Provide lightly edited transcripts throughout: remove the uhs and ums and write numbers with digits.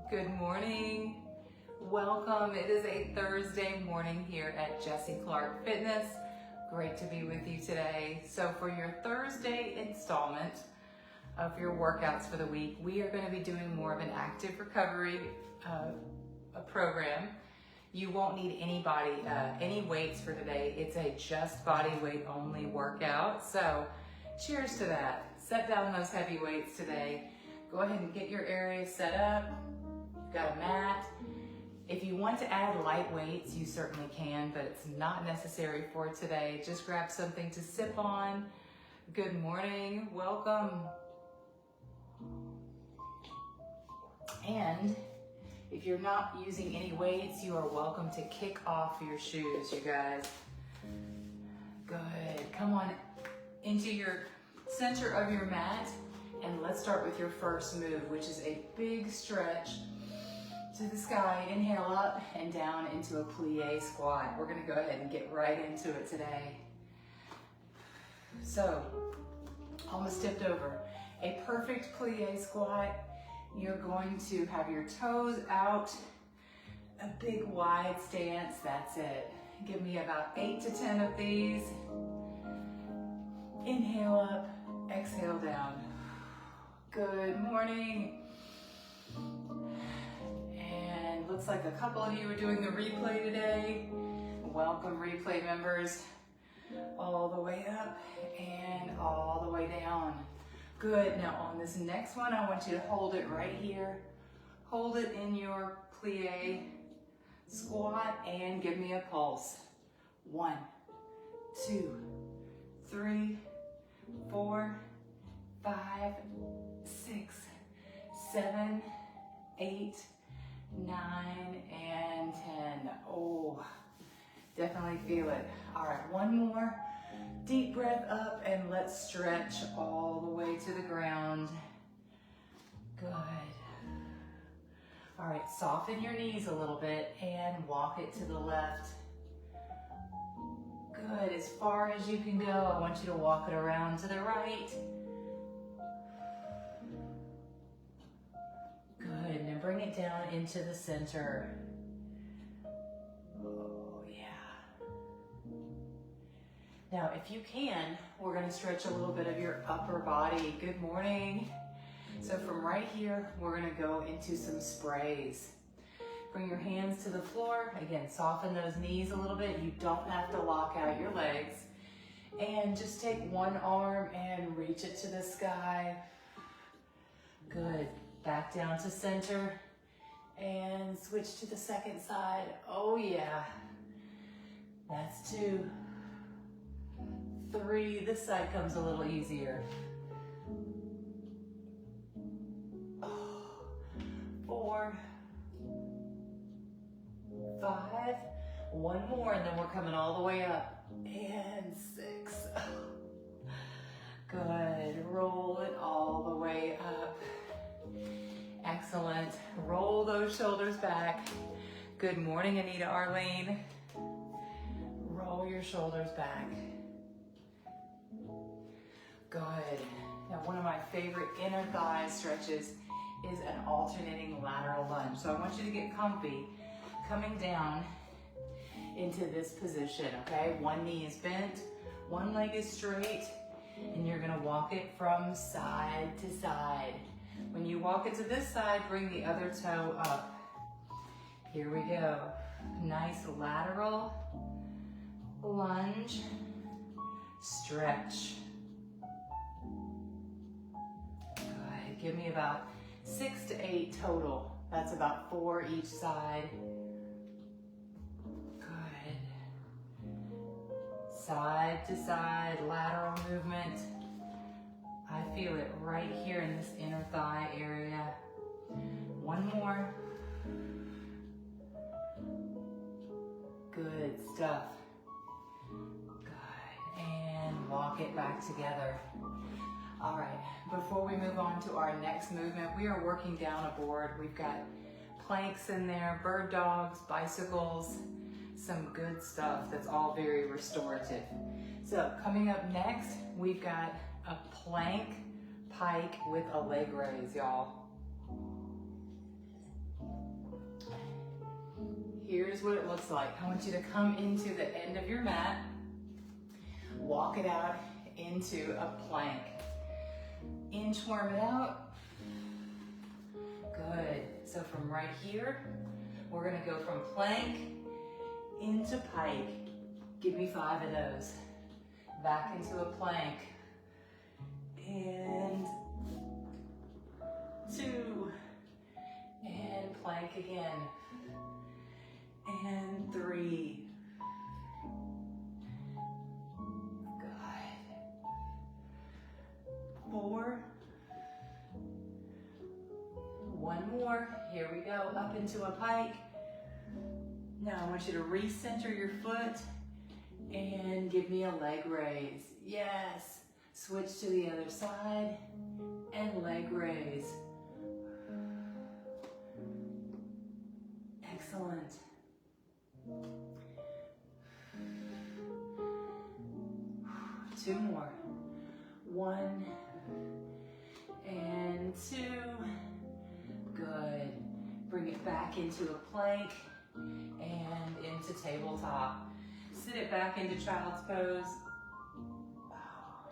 Good morning. Welcome. It is a Thursday morning here at Jessie Clark Fitness. Great to be with you today. So for your Thursday installment of your workouts for the week, we are going to be doing more of an active recovery program. You won't need any weights for today. It's a just body weight only workout. So cheers to that. Set down those heavy weights today. Go ahead and get your area set up. You've got a mat. If you want to add light weights, you certainly can, but it's not necessary for today. Just grab something to sip on. Good morning. Welcome. And if you're not using any weights, you are welcome to kick off your shoes, you guys. Good. Come on into your center of your mat, and let's start with your first move, which is a big stretch to the sky. Inhale up and down into a plie squat. We're going to go ahead and get right into it today. So, almost tipped over. A perfect plie squat. You're going to have your toes out, a big wide stance. That's it. Give me about 8 to 10 of these. Inhale up, exhale down. Good morning. And looks like a couple of you are doing the replay today. Welcome, replay members. All the way up and all the way down. Good. Now on this next one, I want you to hold it right here. Hold it in your plie squat and give me a pulse. 1, 2, 3, 4, 5, 6, 7, 8, 9, and 10. Oh, definitely feel it. All right, one more. Deep breath up and let's stretch all the way to the ground. Good. All right, soften your knees a little bit and walk it to the left. Good, as far as you can go. I want you to walk it around to the right. Good, now bring it down into the center. Now, if you can, we're going to stretch a little bit of your upper body. Good morning. So from right here, we're going to go into some sprays. Bring your hands to the floor. Again, soften those knees a little bit. You don't have to lock out your legs. And just take one arm and reach it to the sky. Good. Back down to center. And switch to the second side. Oh, yeah. That's 2. 3, this side comes a little easier. 4, 5, one more, and then we're coming all the way up. And 6. Good, roll it all the way up. Excellent, roll those shoulders back. Good morning, Anita Arlene. Roll your shoulders back. Good. Now one of my favorite inner thigh stretches is an alternating lateral lunge. So I want you to get comfy coming down into this position, okay? One knee is bent, one leg is straight, and you're gonna walk it from side to side. When you walk it to this side, bring the other toe up. Here we go. Nice lateral lunge, stretch. Give me about 6 to 8 total. That's about 4 each side. Good. Side to side, lateral movement. I feel it right here in this inner thigh area. One more. Good stuff. Good. And walk it back together. All right, before we move on to our next movement, we are working down a board. We've got planks in there, bird dogs, bicycles, some good stuff that's all very restorative. So coming up next, we've got a plank pike with a leg raise, y'all. Here's what it looks like. I want you to come into the end of your mat, walk it out into a plank. Inchworm it out. Good. So from right here, we're gonna go from plank into pike. Give me 5 of those. Back into a plank. And 2. And plank again. And 3. Good. 4. 1 more. Here we go. Up into a pike. Now I want you to recenter your foot and give me a leg raise. Yes. Switch to the other side and leg raise. Excellent. 2 more. 1 and 2. Good. Bring it back into a plank and into tabletop. Sit it back into child's pose. Oh,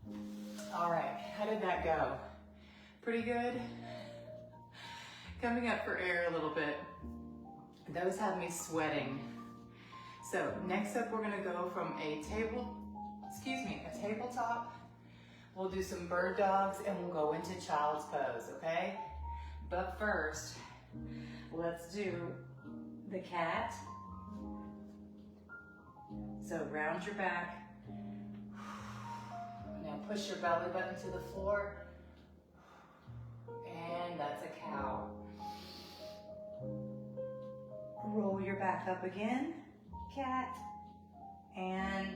yeah. All right, how did that go? Pretty good? Coming up for air a little bit. Those have me sweating. So next up, we're gonna go from a tabletop. We'll do some bird dogs and we'll go into child's pose, okay? But first, let's do the cat. So round your back. Now push your belly button to the floor. And that's a cow. Roll your back up again, cat, and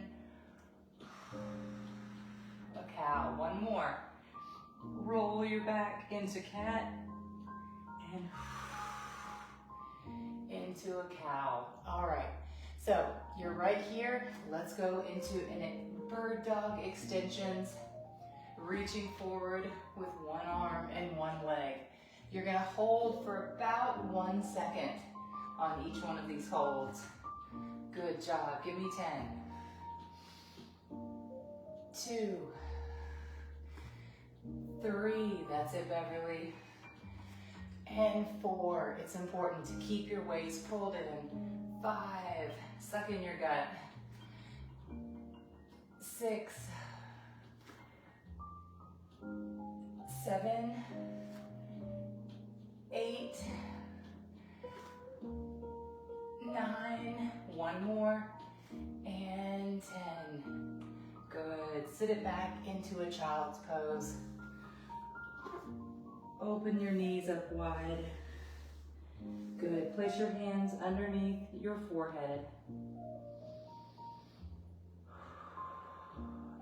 a cow. 1 more. Roll your back into cat, and into a cow. All right, so you're right here. Let's go into bird dog extensions, reaching forward with 1 arm and 1 leg. You're gonna hold for about 1 second on each one of these holds. Good job, give me 10. 2, 3, that's it, Beverly. And 4, it's important to keep your waist pulled in. 5, suck in your gut. 6, 7, 8, 9, 1 more, and 10. Good. Sit it back into a child's pose. Open your knees up wide. Good. Place your hands underneath your forehead.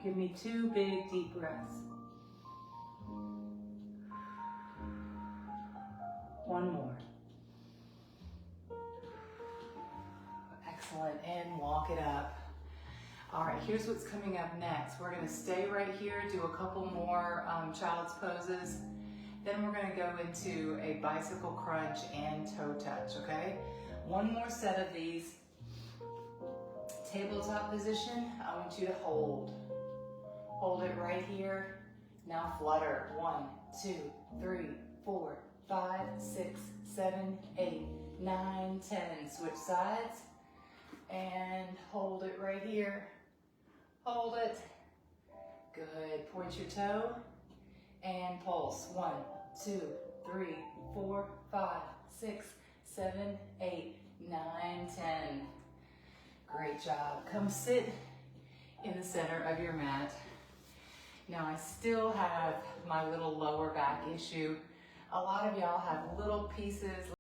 Give me 2 big deep breaths. 1 more. Excellent, and walk it up. All right, here's what's coming up next. We're gonna stay right here, do a couple more child's poses. Then we're gonna go into a bicycle crunch and toe touch, okay? 1 more set of these. Tabletop position, I want you to hold. Hold it right here. Now flutter. 1, 2, 3, 4, 5, 6, 7, 8, 9, 10. Switch sides. And hold it right here. Hold it. Good. Point your toe and pulse. 1, 2, 3, 4, 5, 6, 7, 8, 9, 10. Great job. Come sit in the center of your mat. Now I still have my little lower back issue. A lot of y'all have little pieces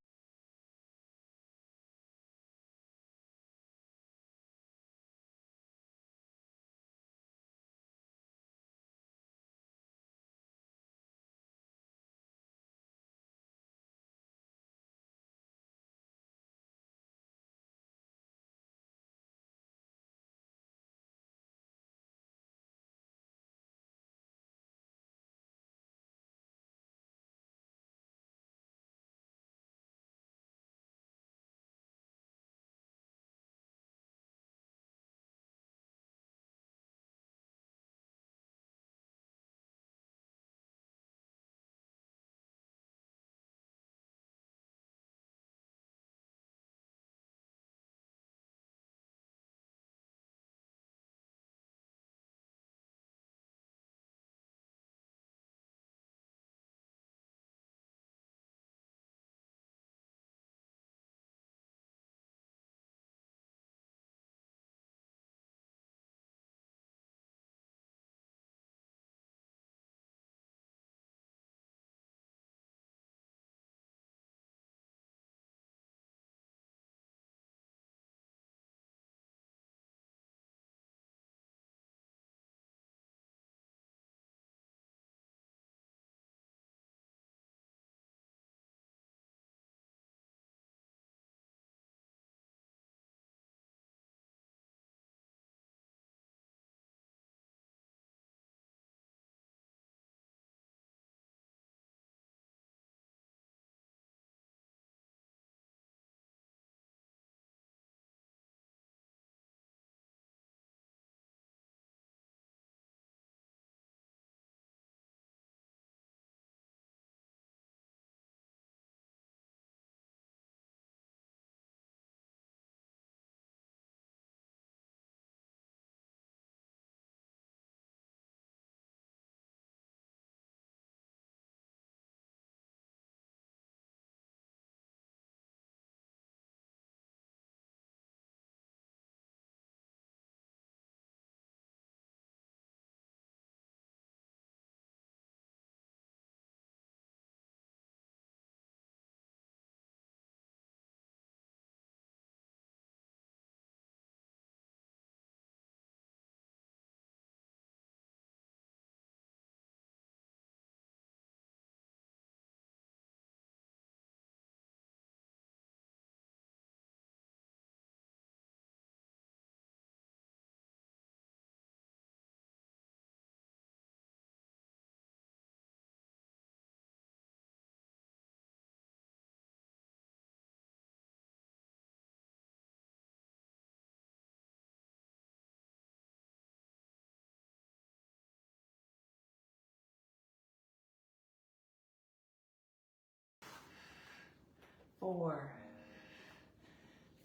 4,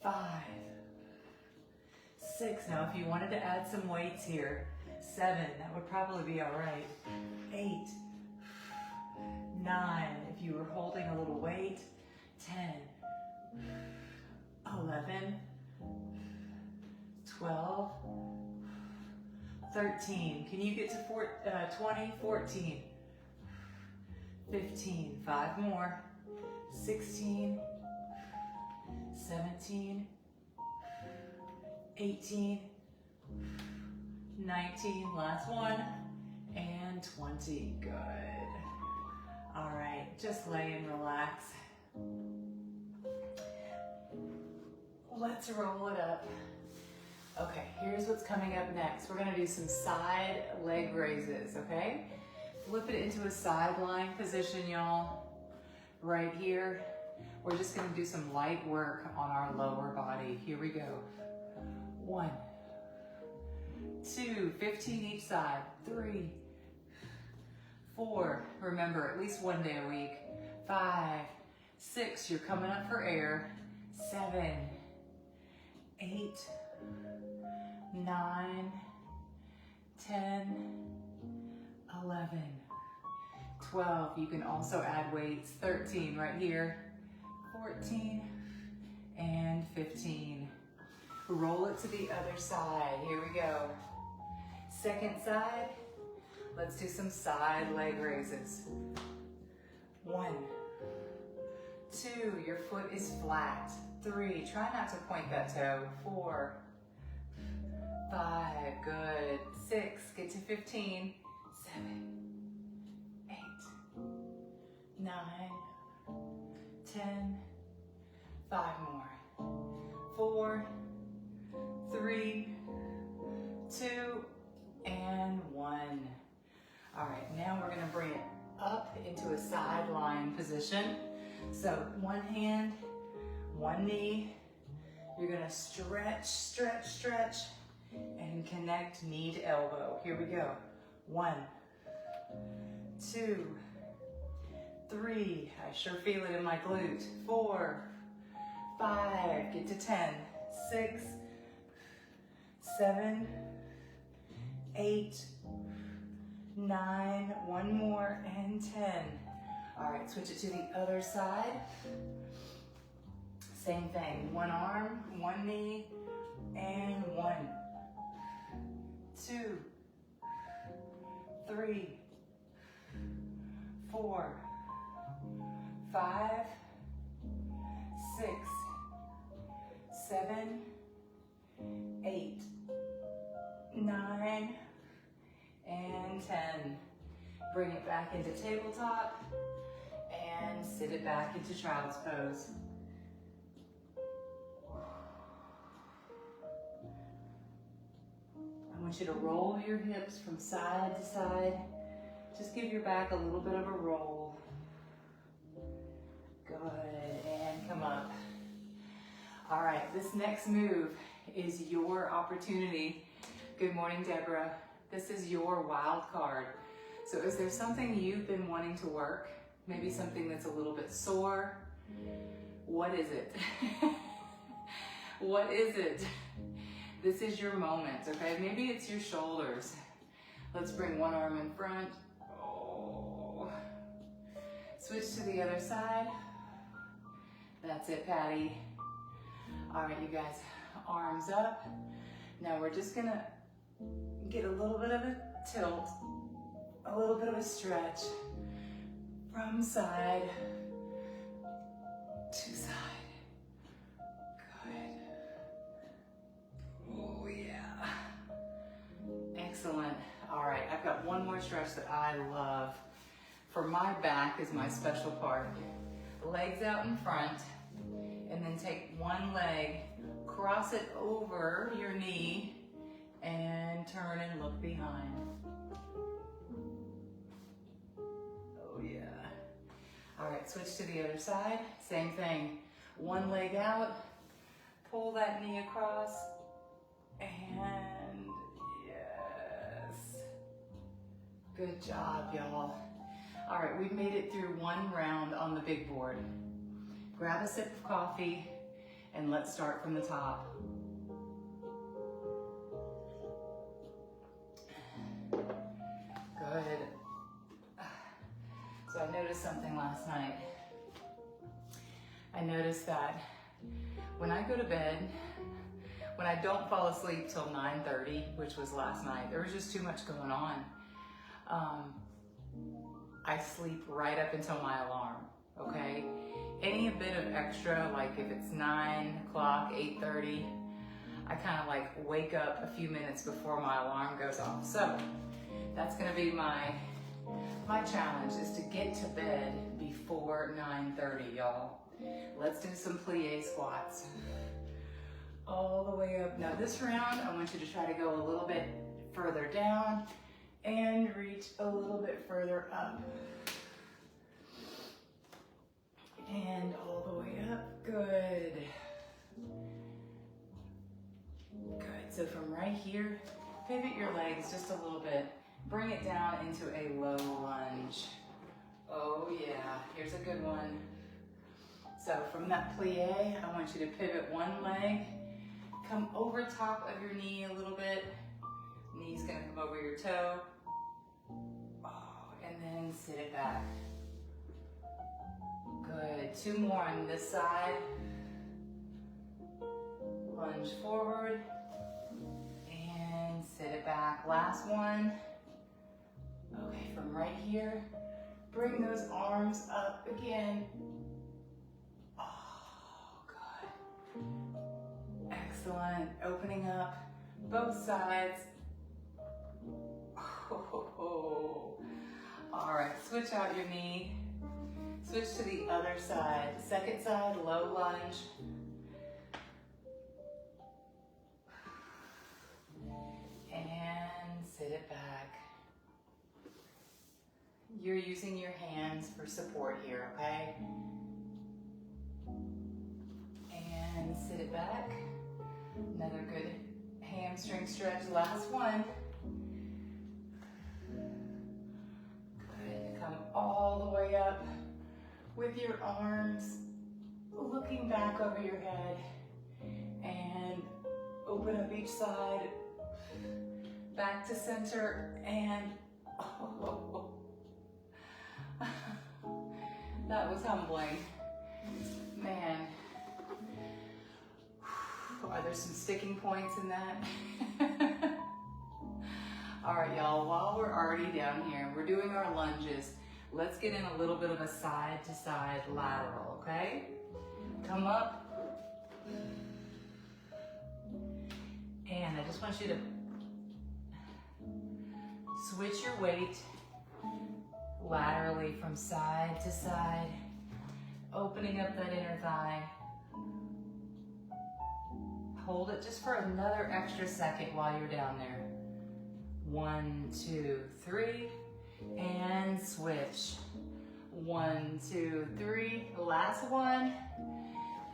5, 6. Now, if you wanted to add some weights here, 7, that would probably be all right. 8, 9, if you were holding a little weight, 10, 11, 12, 13. Can you get to 20? 14, 15, 5 more, 16, 17, 18, 19, last one, and 20. Good. All right, just lay and relax. Let's roll it up. Okay, here's what's coming up next. We're gonna do some side leg raises, okay? Flip it into a side lying position, y'all. Right here. We're just gonna do some light work on our lower body. Here we go. 1, 2, 15 each side. 3, 4, remember, at least one day a week. 5, 6, you're coming up for air. 7, 8, 9, 10, 11, 12. You can also add weights. 13 right here. 14 and 15. Roll it to the other side. Here we go. Second side. Let's do some side leg raises. 1, 2, your foot is flat. 3, try not to point that toe. 4, 5, good. 6, get to 15. 7, 8, 9, 10, 5 more. 4, 3, 2, and 1. All right, now we're gonna bring it up into a side lying position. So one hand, one knee. You're gonna stretch, stretch, stretch, and connect knee to elbow. Here we go. 1, 2, 3. I sure feel it in my glute. 4, 5, get to 10. 6, 7, 8, 9, one more, and 10. All right, switch it to the other side. Same thing, one arm, one knee, and 1, 2, 3, 4, 5, 6, 7, 8, 9, and 10. Bring it back into tabletop and sit it back into child's pose. I want you to roll your hips from side to side. Just give your back a little bit of a roll. Good, and come up. All right, this next move is your opportunity. Good morning, Deborah. This is your wild card. So is there something you've been wanting to work? Maybe something that's a little bit sore? What is it? What is it? This is your moment, okay? Maybe it's your shoulders. Let's bring one arm in front. Oh. Switch to the other side. That's it, Patty. All right, you guys, arms up. Now we're just gonna get a little bit of a tilt, a little bit of a stretch from side to side. Good. Oh yeah. Excellent. All right, I've got one more stretch that I love. For my back is my special part. Legs out in front, and then take one leg, cross it over your knee, and turn and look behind. Oh yeah. All right, switch to the other side. Same thing. One leg out, pull that knee across, and yes. Good job, y'all. All right, we've made it through one round on the big board. Grab a sip of coffee and let's start from the top. Good. So I noticed something last night. I noticed that when I go to bed, when I don't fall asleep till 9:30, which was last night, there was just too much going on. I sleep right up until my alarm, okay? Any bit of extra, like if it's 9 o'clock, 8:30, I kind of like wake up a few minutes before my alarm goes off. So that's gonna be my challenge, is to get to bed before 9:30, y'all. Let's do some plie squats. All the way up. Now this round, I want you to try to go a little bit further down and reach a little bit further up. And all the way up, good. Good, so from right here, pivot your legs just a little bit. Bring it down into a low lunge. Oh yeah, here's a good one. So from that plie, I want you to pivot one leg, come over top of your knee a little bit. Knee's gonna come over your toe. Oh, and then sit it back. Good, 2 more on this side. Lunge forward and sit it back. Last one. Okay, from right here, bring those arms up again. Oh, good. Excellent. Opening up both sides. Oh. All right, switch out your knee. Switch to the other side. Second side, low lunge. And sit it back. You're using your hands for support here, okay? And sit it back. Another good hamstring stretch. Last one. Good. Come all the way up with your arms looking back over your head, and open up each side, back to center, and oh, that was humbling. Man, are there some sticking points in that? All right, y'all, while we're already down here, we're doing our lunges. Let's get in a little bit of a side to side lateral, okay? Come up. And I just want you to switch your weight laterally from side to side, opening up that inner thigh. Hold it just for another extra second while you're down there. 1, 2, 3. And switch. 1, 2, 3. Last one.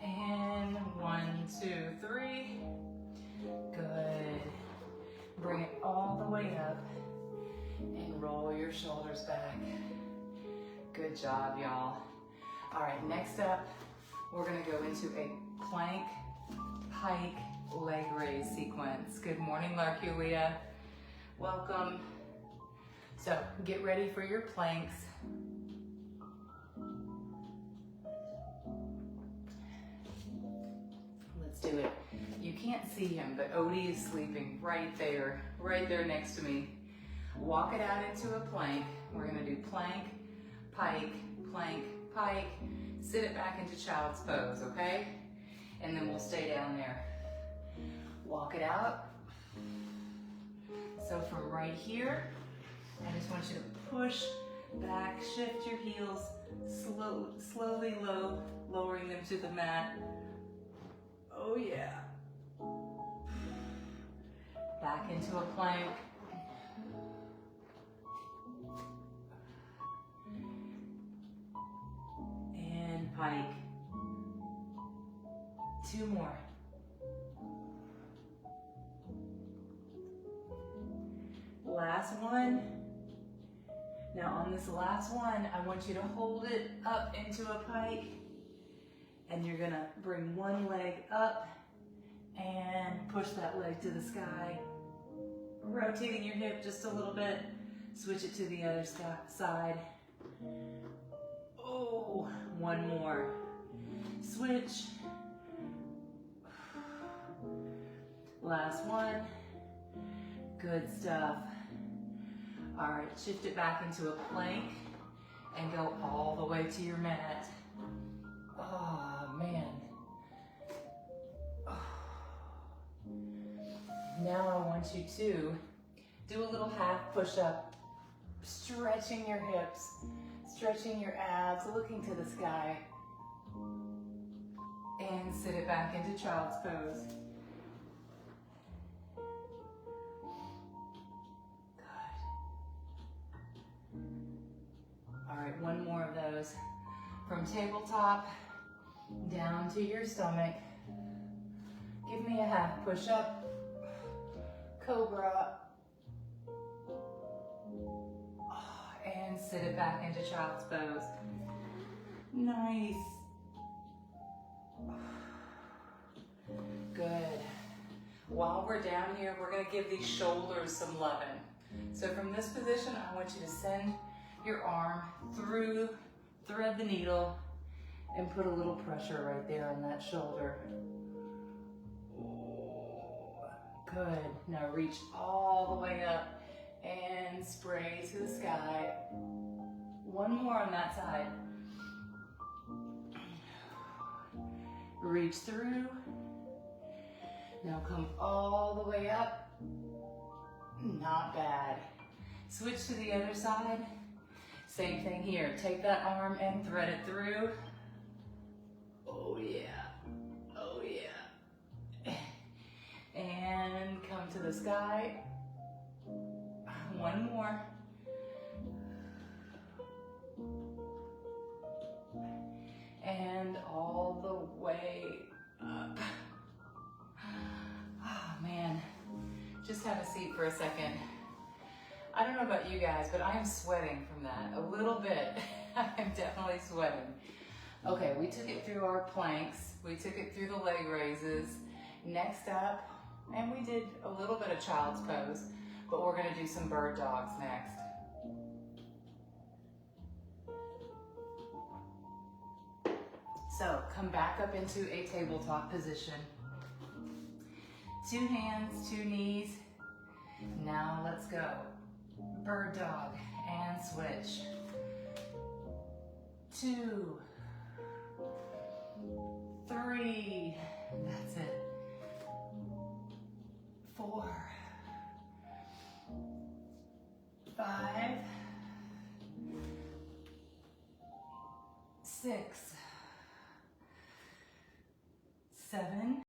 And 1, 2, 3. Good. Bring it all the way up and roll your shoulders back. Good job, y'all. All right, next up, we're gonna go into a plank, pike, leg raise sequence. Good morning, Larkulia. Welcome. So get ready for your planks. Let's do it. You can't see him, but Odie is sleeping right there next to me. Walk it out into a plank. We're gonna do plank, pike, pike. Sit it back into child's pose, okay? And then we'll stay down there. Walk it out. So from right here, I just want you to push back, shift your heels, slowly lowering them to the mat. Oh yeah. Back into a plank. And pike. 2 more. Last one. Now on this last one, I want you to hold it up into a pike And you're gonna bring one leg up and push that leg to the sky, rotating your hip just a little bit. Switch it to the other side. Oh, one more. Switch. Last one. Good stuff. All right, shift it back into a plank and go all the way to your mat. Oh, man. Now I want you to do a little half push-up, stretching your hips, stretching your abs, looking to the sky, and sit it back into child's pose. Good. All right, one more of those. From tabletop down to your stomach. Give me a half push-up. Cobra, and sit it back into child's pose. Nice. Good. While we're down here, we're gonna give these shoulders some loving. So from this position, I want you to send your arm through, thread the needle, and put a little pressure right there on that shoulder. Good. Now reach all the way up and spray to the sky. One more on that side. Reach through. Now come all the way up. Not bad. Switch to the other side. Same thing here. Take that arm and thread it through. Oh yeah. Oh yeah. And come to the sky. One more. And all the way up. Oh man, just have a seat for a second. I don't know about you guys, but I am sweating from that a little bit. I'm definitely sweating. Okay, we took it through our planks. We took it through the leg raises. Next up, and we did a little bit of child's pose, but we're gonna do some bird dogs next. So come back up into a tabletop position. 2 hands, 2 knees. Now let's go. Bird dog and switch. 2, 3, that's it. 4, 5, 6, 7,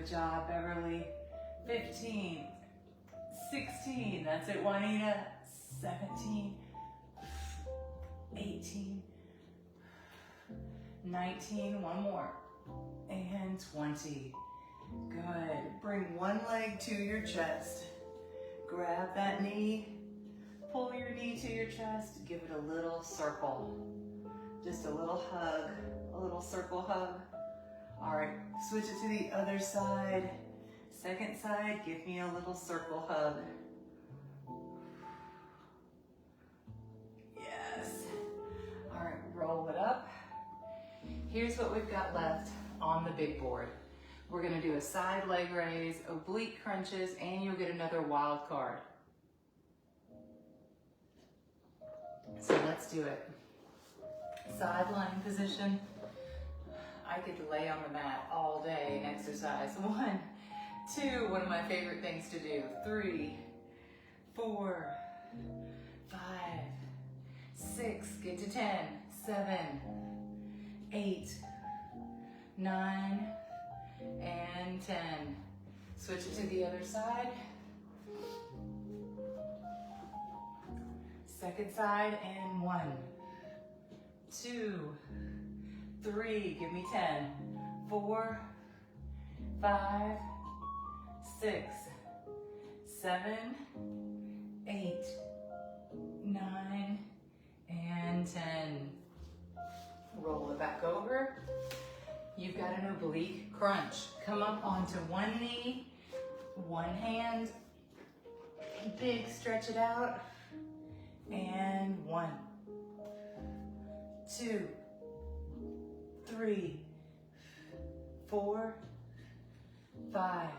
Good job, Beverly. 15, 16, that's it, Juanita. 17, 18, 19, one more, and 20. Good. Bring one leg to your chest. Grab that knee, pull your knee to your chest, give it a little circle. Just a little hug, a little circle hug. All right, switch it to the other side. Second side, give me a little circle hug. Yes. All right, roll it up. Here's what we've got left on the big board. We're gonna do a side leg raise, oblique crunches, and you'll get another wild card. So let's do it. Side lying position. I could lay on the mat all day and exercise. 1, 2, one of my favorite things to do. 3, 4, 5, 6, get to 10, 7, 8, 9, and 10. Switch it to the other side. Second side, and 1, 2, 3, give me 10, 4, 5, 6, 7, 8, 9, and 10. Roll it back over. You've got an oblique crunch. Come up onto one knee, one hand, big stretch it out, and 1, 2, 3, 4, 5,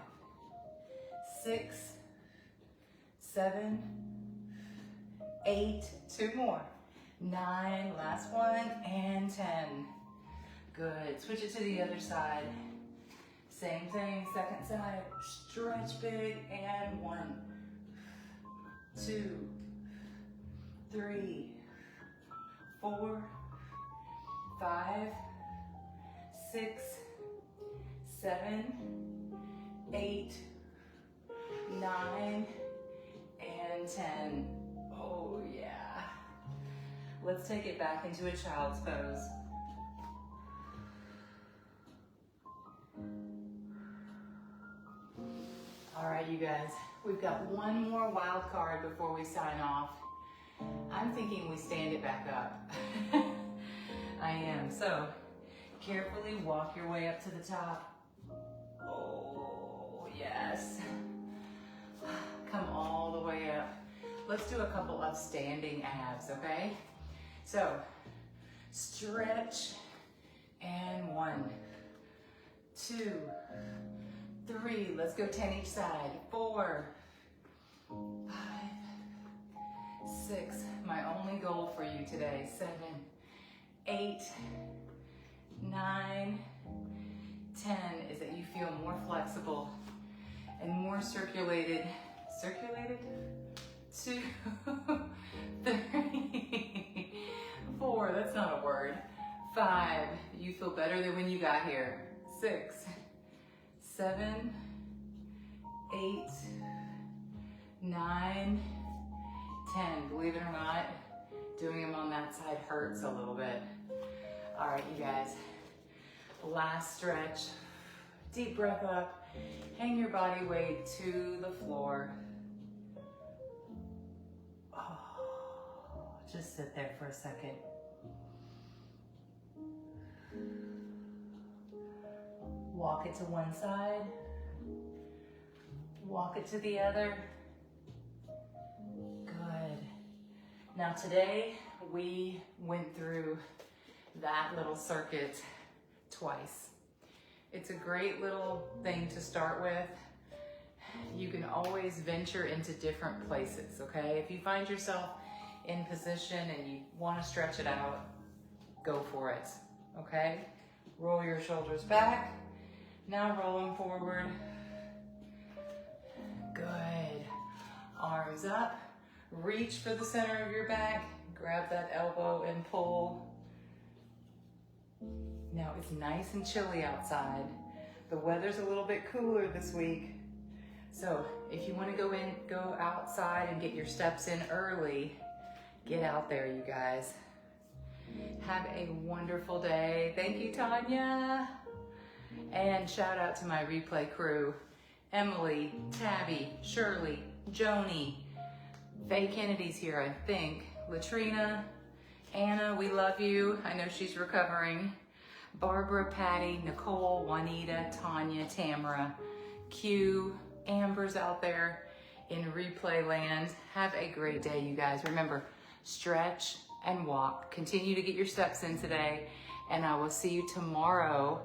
6, 7, 8, 2 more, 9, last one, and 10. Good, switch it to the other side. Same thing, second side, stretch big, and 1, 2, 3, 4, 5, 6, 7, 8, 9, and 10. Oh yeah. Let's take it back into a child's pose. All right, you guys, we've got one more wild card before we sign off. I'm thinking we stand it back up. I am. So carefully walk your way up to the top. Oh, yes. Come all the way up. Let's do a couple of standing abs, okay? So stretch, and 1, 2, 3, let's go 10 each side. 4, 5, 6, my only goal for you today. 7, 8, 9, 10 is that you feel more flexible and more circulated. 2, 3, 4, that's not a word. 5, you feel better than when you got here. 6, 7, 8, 9, 10. Believe it or not, doing them on that side hurts a little bit. All right, you guys, last stretch. Deep breath up, hang your body weight to the floor. Oh, just sit there for a second. Walk it to one side, walk it to the other. Good. Now today we went through that little circuit twice. It's a great little thing to start with. You can always venture into different places, okay? If you find yourself in position and you want to stretch it out, go for it, okay? Roll your shoulders back. Now roll them forward. Good. Arms up. Reach for the center of your back. Grab that elbow and pull. Now it's nice and chilly outside, The weather's a little bit cooler this week. So if you want to go outside and get your steps in early, get out there, you guys. Have a wonderful day. Thank you, Tanya. And shout out to my replay crew, Emily, Tabby, Shirley, Joni, Faye Kennedy's here, I think, Latrina, Anna, we love you. I know she's recovering. Barbara, Patty, Nicole, Juanita, Tanya, Tamara, Q, Amber's out there in replay land. Have a great day, you guys. Remember, stretch and walk. Continue to get your steps in today, and I will see you tomorrow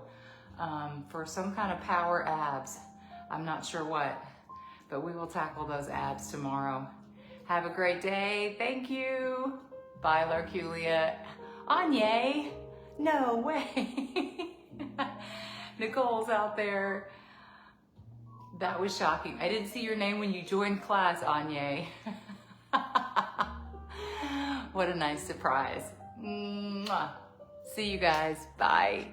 for some kind of power abs. I'm not sure what, but we will tackle those abs tomorrow. Have a great day. Thank you. Bye, Larculia. Anye. No way. Nicole's out there. That was shocking. I didn't see your name when you joined class, Anye. What a nice surprise. Mwah. See you guys. Bye.